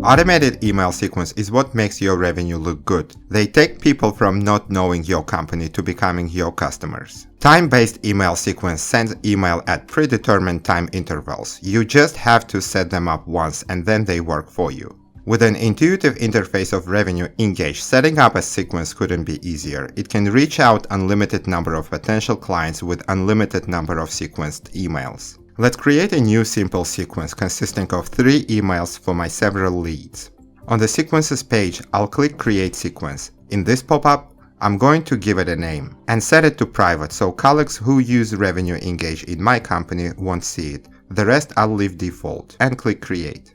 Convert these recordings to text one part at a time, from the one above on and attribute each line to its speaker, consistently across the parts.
Speaker 1: Automated email sequence is what makes your revenue look good. They take people from not knowing your company to becoming your customers. Time-based email sequence sends email at predetermined time intervals. You just have to set them up once and then they work for you. With an intuitive interface of Revenue Engage, setting up a sequence couldn't be easier. It can reach out unlimited number of potential clients with unlimited number of sequenced emails. Let's create a new simple sequence consisting of 3 emails for my several leads. On the sequences page, I'll click Create Sequence. In this pop-up, I'm going to give it a name and set it to private so colleagues who use Revenue Engage in my company won't see it. The rest I'll leave default and click Create.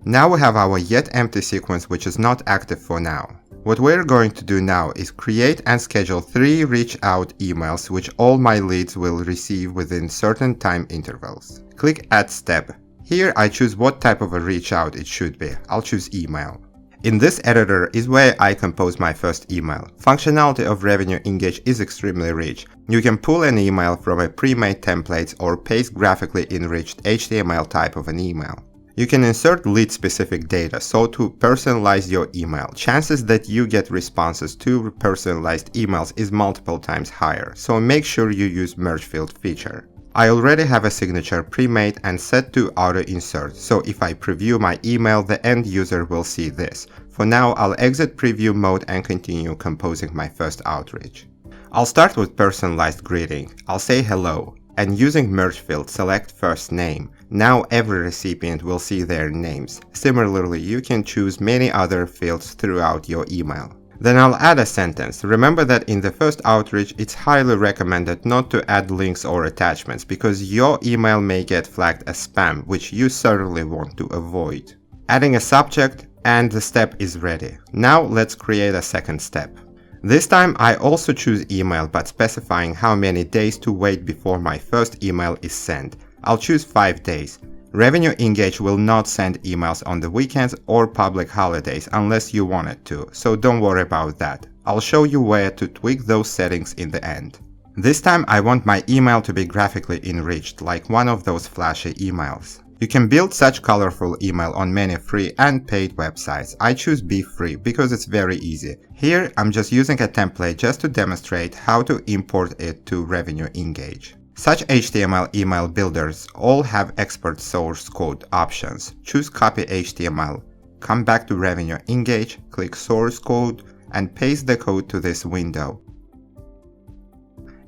Speaker 1: Now we have our yet empty sequence which is not active for now. What we're going to do now is create and schedule 3 reach out emails which all my leads will receive within certain time intervals. Click Add Step. Here I choose what type of a reach out it should be. I'll choose email. In this editor is where I compose my first email. Functionality of Revenue Engage is extremely rich. You can pull an email from a pre-made templates or paste graphically enriched HTML type of an email. You can insert lead-specific data, so to personalize your email, chances that you get responses to personalized emails is multiple times higher, so make sure you use merge field feature. I already have a signature pre-made and set to auto-insert, so if I preview my email, the end user will see this. For now, I'll exit preview mode and continue composing my first outreach. I'll start with personalized greeting. I'll say hello, and using merge field, select first name. Now every recipient will see their names. Similarly, you can choose many other fields throughout your email. Then I'll add a sentence. Remember that in the first outreach, it's highly recommended not to add links or attachments because your email may get flagged as spam, which you certainly want to avoid. Adding a subject and the step is ready. Now let's create a second step. This time I also choose email but specifying how many days to wait before my first email is sent. I'll choose 5 days. Revenue Engage will not send emails on the weekends or public holidays unless you want it to, so don't worry about that. I'll show you where to tweak those settings in the end. This time I want my email to be graphically enriched, like one of those flashy emails. You can build such colorful email on many free and paid websites. I choose Be Free because it's very easy. Here I'm just using a template just to demonstrate how to import it to Revenue Engage. Such HTML email builders all have export source code options. Choose Copy HTML, come back to Revenue Engage, click Source Code, and paste the code to this window.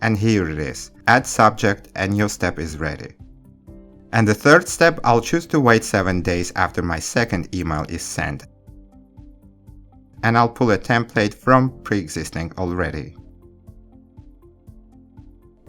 Speaker 1: And here it is. Add subject and your step is ready. And the third step, I'll choose to wait 7 days after my second email is sent. And I'll pull a template from pre-existing already.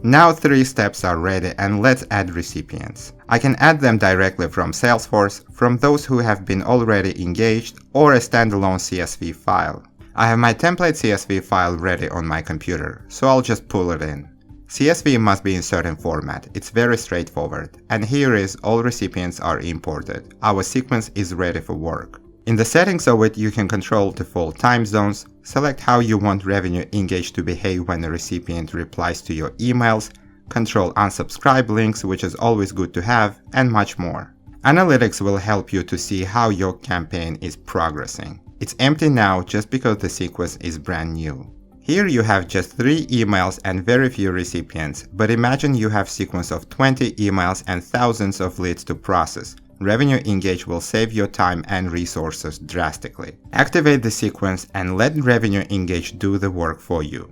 Speaker 1: Now 3 steps are ready and let's add recipients. I can add them directly from Salesforce, from those who have been already engaged, or a standalone CSV file. I have my template CSV file ready on my computer, so I'll just pull it in. CSV must be in certain format, it's very straightforward, and here is all recipients are imported. Our sequence is ready for work. In the settings of it, you can control default time zones, select how you want Revenue Engage to behave when a recipient replies to your emails, control unsubscribe links, which is always good to have, and much more. Analytics will help you to see how your campaign is progressing. It's empty now just because the sequence is brand new. Here you have just 3 emails and very few recipients, but imagine you have sequence of 20 emails and thousands of leads to process. Revenue Engage will save your time and resources drastically. Activate the sequence and let Revenue Engage do the work for you.